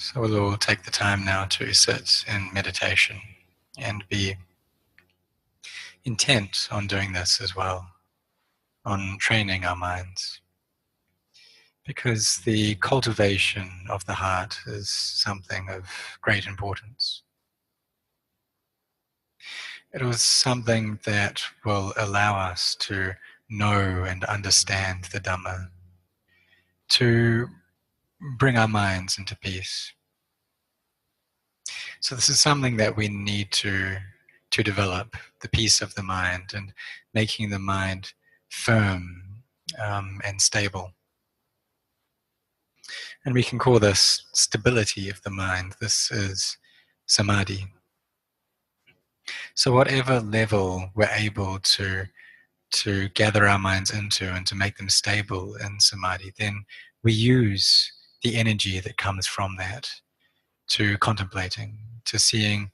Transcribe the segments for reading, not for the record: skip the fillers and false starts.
So we'll all take the time now to sit in meditation and be intent on doing this as well, on training our minds. Because the cultivation of the heart is something of great importance. It was something that will allow us to know and understand the Dhamma, to bring our minds into peace. So this is something that we need to develop, the peace of the mind and making the mind firm and stable. And we can call this stability of the mind. This is samadhi. So whatever level we're able to gather our minds into and to make them stable in samadhi, then we use the energy that comes from that to contemplating, to seeing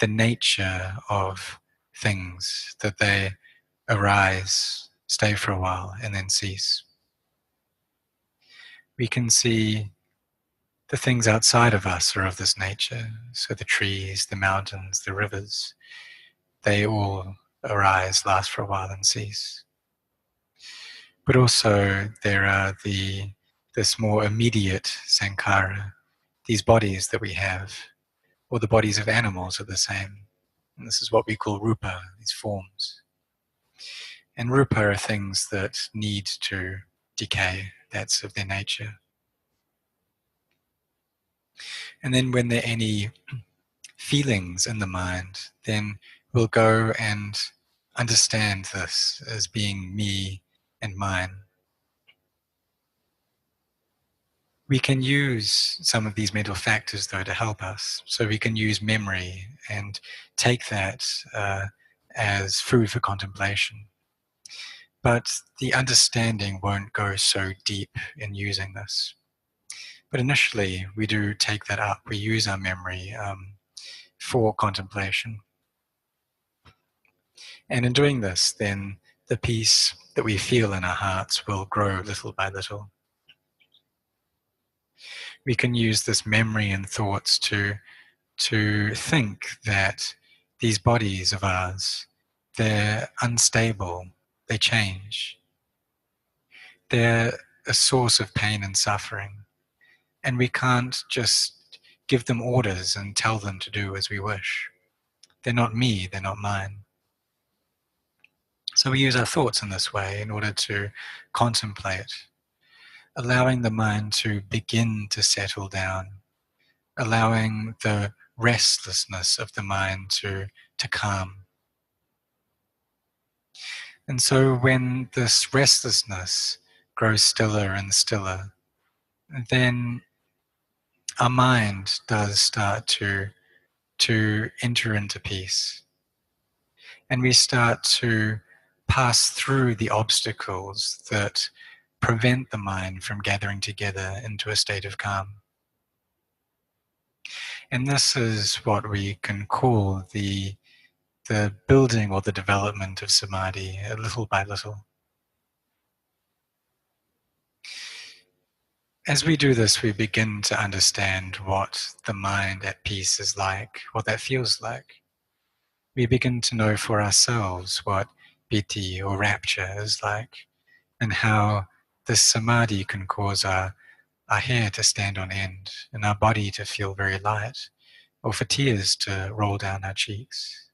the nature of things, that they arise, stay for a while, and then cease. We can see the things outside of us are of this nature. So the trees, the mountains, the rivers, they all arise, last for a while, and cease. But also there are this more immediate sankhara, these bodies that we have, or the bodies of animals are the same. And this is what we call rupa, these forms. And rupa are things that need to decay. That's of their nature. And then when there are any feelings in the mind, then we'll go and understand this as being me and mine. We can use some of these mental factors, though, to help us. So we can use memory and take that as food for contemplation. But the understanding won't go so deep in using this. But initially, we do take that up. We use our memory for contemplation. And in doing this, then the peace that we feel in our hearts will grow little by little. We can use this memory and thoughts to think that these bodies of ours, they're unstable, they change. They're a source of pain and suffering. And we can't just give them orders and tell them to do as we wish. They're not me, they're not mine. So we use our thoughts in this way in order to contemplate, allowing the mind to begin to settle down, allowing the restlessness of the mind to calm. And so when this restlessness grows stiller and stiller, then our mind does start to enter into peace. And we start to pass through the obstacles that prevent the mind from gathering together into a state of calm. And this is what we can call the building or the development of samadhi, little by little. As we do this, we begin to understand what the mind at peace is like, what that feels like. We begin to know for ourselves what piti or rapture is like, and how this samadhi can cause our hair to stand on end, and our body to feel very light, or for tears to roll down our cheeks.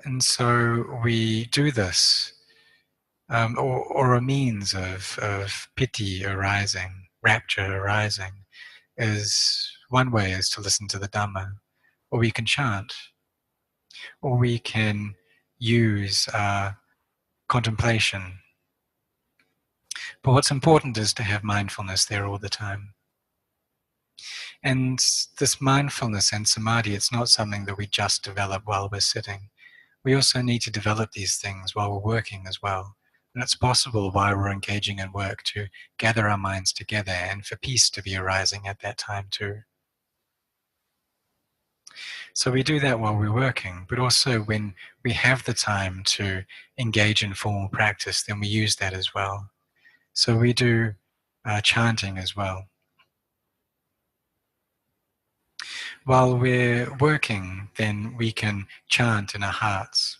And so we do this, or a means of piti arising, rapture arising, is one way is to listen to the Dhamma, or we can chant, or we can use contemplation. But what's important is to have mindfulness there all the time. And this mindfulness and samadhi, it's not something that we just develop while we're sitting. We also need to develop these things while we're working as well. And it's possible while we're engaging in work to gather our minds together and for peace to be arising at that time too. So we do that while we're working, but also when we have the time to engage in formal practice, then we use that as well. So we do chanting as well. While we're working, then we can chant in our hearts.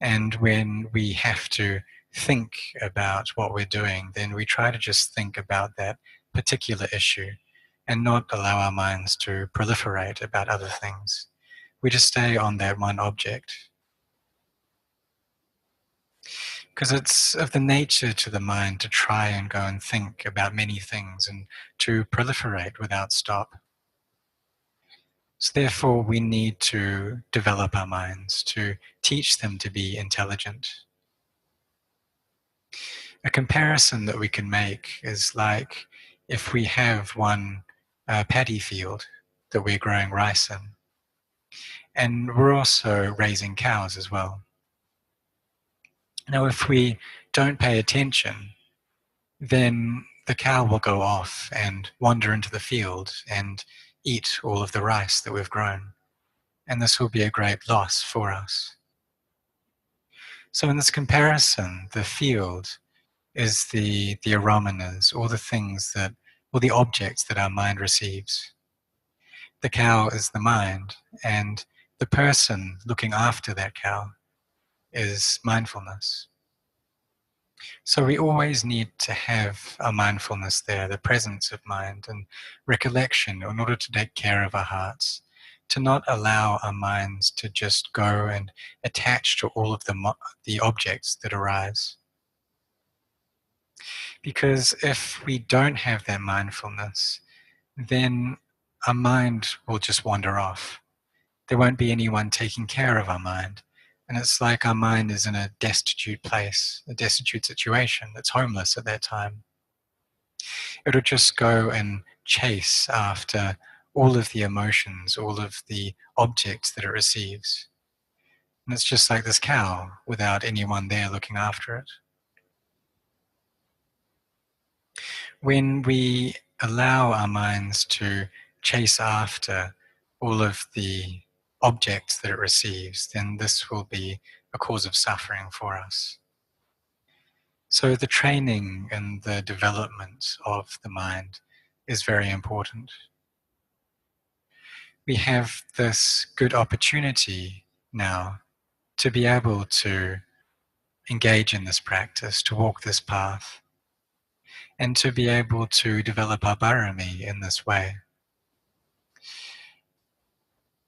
And when we have to think about what we're doing, then we try to just think about that particular issue and not allow our minds to proliferate about other things. We just stay on that one object. Because it's of the nature to the mind to try and go and think about many things and to proliferate without stop. So therefore, we need to develop our minds, to teach them to be intelligent. A comparison that we can make is like if we have one paddy field that we're growing rice in, and we're also raising cows as well. Now, if we don't pay attention, then the cow will go off and wander into the field and eat all of the rice that we've grown. And this will be a great loss for us. So in this comparison, the field is the aromanas, all the things that, or the objects that our mind receives. The cow is the mind, and the person looking after that cow is mindfulness. So we always need to have a mindfulness there, the presence of mind and recollection in order to take care of our hearts, to not allow our minds to just go and attach to all of the objects that arise. Because if we don't have that mindfulness, then our mind will just wander off. There won't be anyone taking care of our mind. And it's like our mind is in a destitute place, a destitute situation that's homeless at that time. It'll just go and chase after all of the emotions, all of the objects that it receives. And it's just like this cow without anyone there looking after it. When we allow our minds to chase after all of the objects that it receives, then this will be a cause of suffering for us. So the training and the development of the mind is very important. We have this good opportunity now to be able to engage in this practice, to walk this path, and to be able to develop our barami in this way.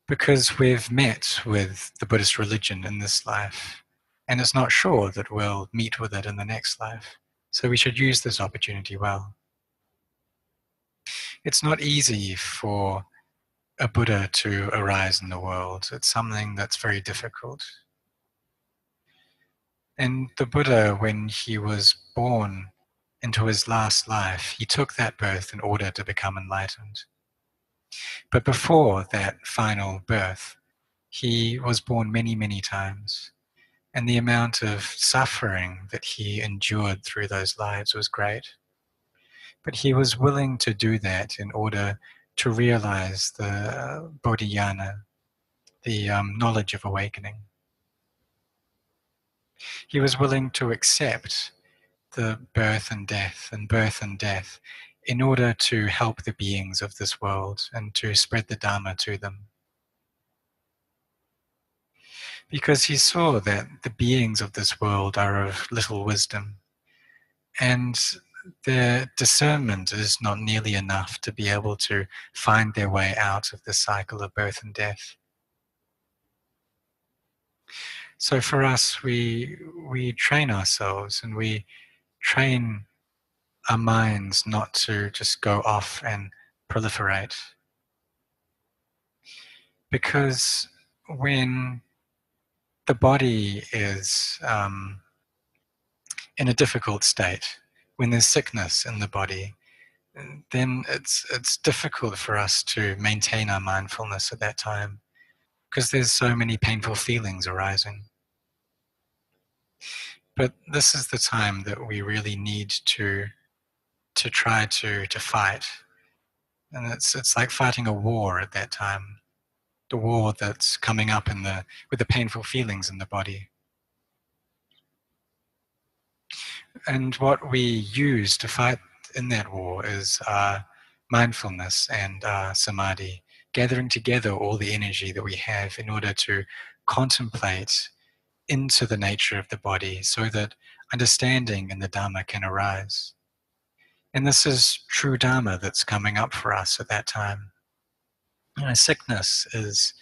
Because we've met with the Buddhist religion in this life, and it's not sure that we'll meet with it in the next life. So we should use this opportunity well. It's not easy for a Buddha to arise in the world. It's something that's very difficult. And the Buddha, when he was born into his last life, he took that birth in order to become enlightened. But before that final birth, he was born many, many times. And the amount of suffering that he endured through those lives was great. But he was willing to do that in order to realize the bodhiyana, the knowledge of awakening. He was willing to accept the birth and death in order to help the beings of this world and to spread the Dhamma to them. Because he saw that the beings of this world are of little wisdom, and their discernment is not nearly enough to be able to find their way out of the cycle of birth and death. So for us, we train ourselves and we train our minds not to just go off and proliferate. Because when the body is in a difficult state, when there's sickness in the body, then it's difficult for us to maintain our mindfulness at that time because there's so many painful feelings arising. But this is the time that we really need to try to fight. And it's like fighting a war at that time, the war that's coming up with the painful feelings in the body. And what we use to fight in that war is mindfulness and samadhi, gathering together all the energy that we have in order to contemplate into the nature of the body so that understanding in the Dhamma can arise. And this is true Dhamma that's coming up for us at that time. Sickness is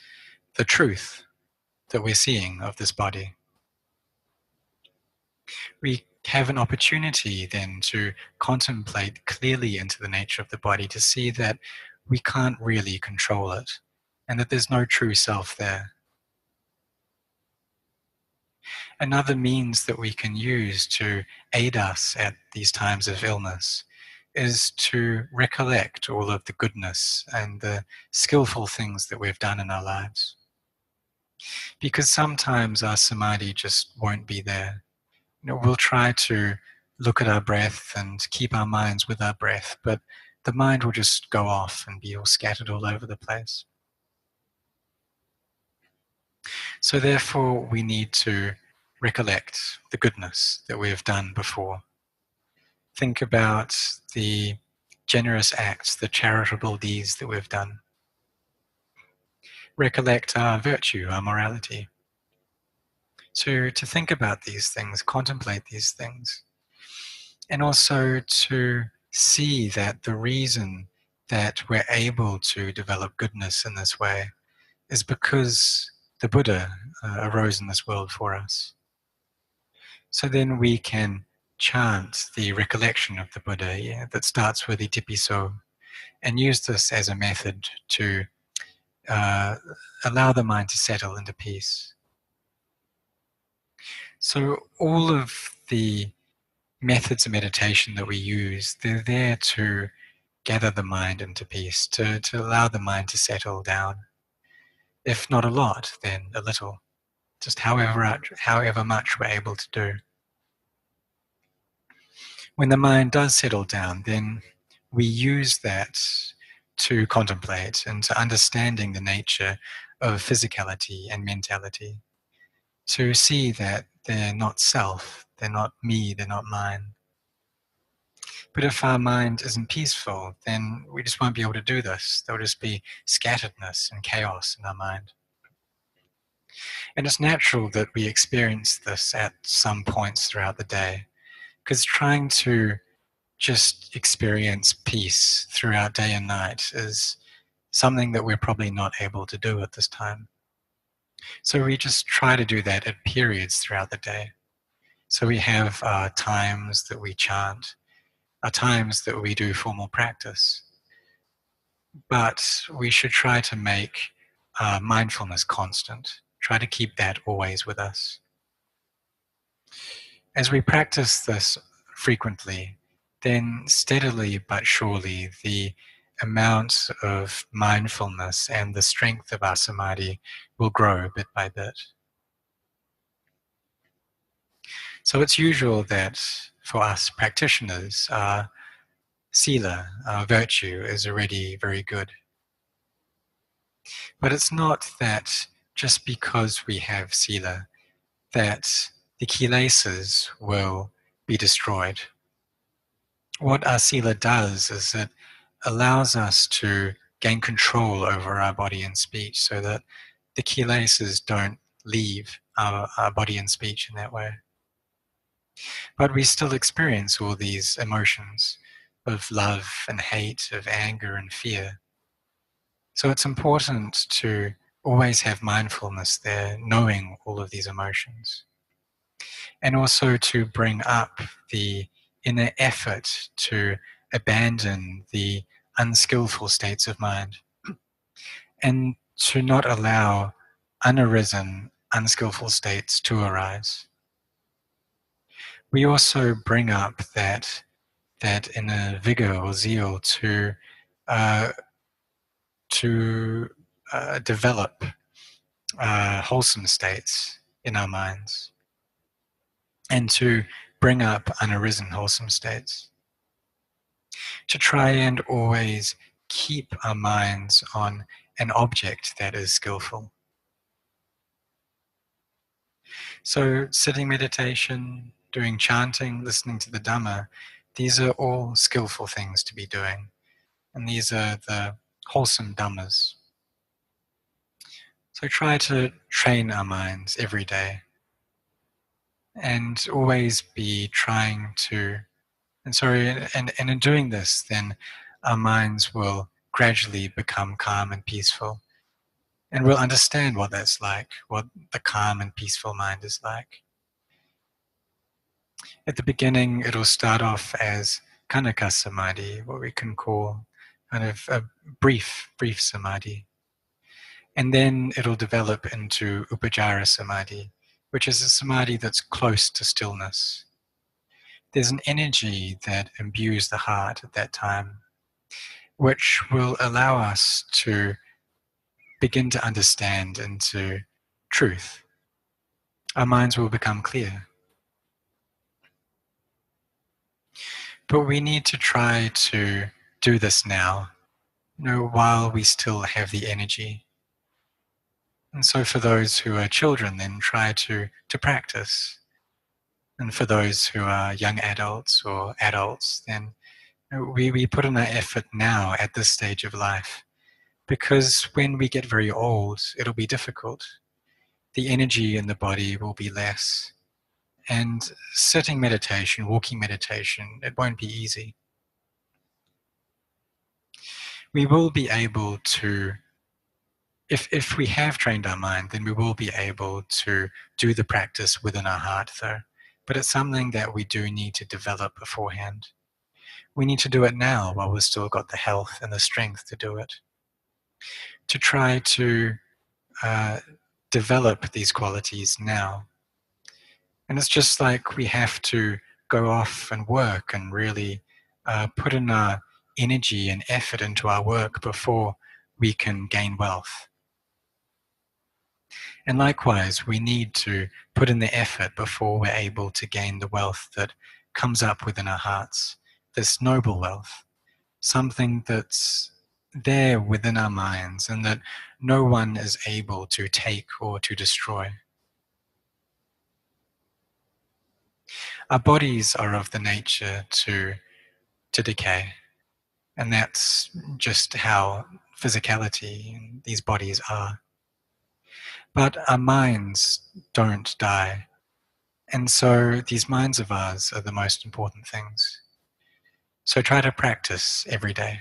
the truth that we're seeing of this body. We have an opportunity then to contemplate clearly into the nature of the body, to see that we can't really control it and that there's no true self there. Another means that we can use to aid us at these times of illness is to recollect all of the goodness and the skillful things that we've done in our lives. Because sometimes our samadhi just won't be there. We'll try to look at our breath and keep our minds with our breath, but the mind will just go off and be all scattered all over the place. So therefore, we need to recollect the goodness that we have done before. Think about the generous acts, the charitable deeds that we've done. Recollect our virtue, our morality. To think about these things, contemplate these things. And also to see that the reason that we're able to develop goodness in this way is because the Buddha arose in this world for us. So then we can chant the recollection of the Buddha that starts with Itipiso and use this as a method to allow the mind to settle into peace. So all of the methods of meditation that we use, they're there to gather the mind into peace, to allow the mind to settle down. If not a lot, then a little. Just however much we're able to do. When the mind does settle down, then we use that to contemplate and to understanding the nature of physicality and mentality. To see that they're not self, they're not me, they're not mine. But if our mind isn't peaceful, then we just won't be able to do this. There'll just be scatteredness and chaos in our mind. And it's natural that we experience this at some points throughout the day, because trying to just experience peace throughout day and night is something that we're probably not able to do at this time. So we just try to do that at periods throughout the day. So we have times that we chant, times that we do formal practice. But we should try to make mindfulness constant. Try to keep that always with us. As we practice this frequently, then steadily but surely the amount of mindfulness and the strength of our samadhi will grow bit by bit. So it's usual that for us practitioners, our sila, our virtue, is already very good. But it's not that just because we have sila, that the kilesas will be destroyed. What our sila does is it allows us to gain control over our body and speech so that the kilesas don't leave our body and speech in that way. But we still experience all these emotions of love and hate, of anger and fear. So it's important to always have mindfulness there, knowing all of these emotions. And also to bring up the inner effort to abandon the unskillful states of mind and to not allow unarisen, unskillful states to arise. We also bring up that inner vigor or zeal to develop wholesome states in our minds and to bring up unarisen wholesome states. To try and always keep our minds on an object that is skillful. So sitting meditation, doing chanting, listening to the Dhamma, These are all skillful things to be doing, and these are the wholesome Dhammas. So try to train our minds every day and always be trying to, and in doing this, then our minds will gradually become calm and peaceful. And we'll understand what that's like, what the calm and peaceful mind is like. At the beginning, it'll start off as Kanaka Samadhi, what we can call kind of a brief Samadhi. And then it'll develop into Upajjhara Samadhi, which is a Samadhi that's close to stillness. There's an energy that imbues the heart at that time, which will allow us to begin to understand into truth. Our minds will become clear. But we need to try to do this now, while we still have the energy. And so for those who are children, then try to practice. And for those who are young adults or adults, then we put in our effort now at this stage of life. Because when we get very old, it'll be difficult. The energy in the body will be less. And sitting meditation, walking meditation, it won't be easy. We will be able to, if we have trained our mind, then we will be able to do the practice within our heart though. But it's something that we do need to develop beforehand. We need to do it now while we've still got the health and the strength to do it. To try to develop these qualities now. And it's just like we have to go off and work and really put in our energy and effort into our work before we can gain wealth. And likewise, we need to put in the effort before we're able to gain the wealth that comes up within our hearts, this noble wealth, something that's there within our minds and that no one is able to take or to destroy. Our bodies are of the nature to decay, and that's just how physicality in these bodies are. But our minds don't die, and so these minds of ours are the most important things. So try to practice every day.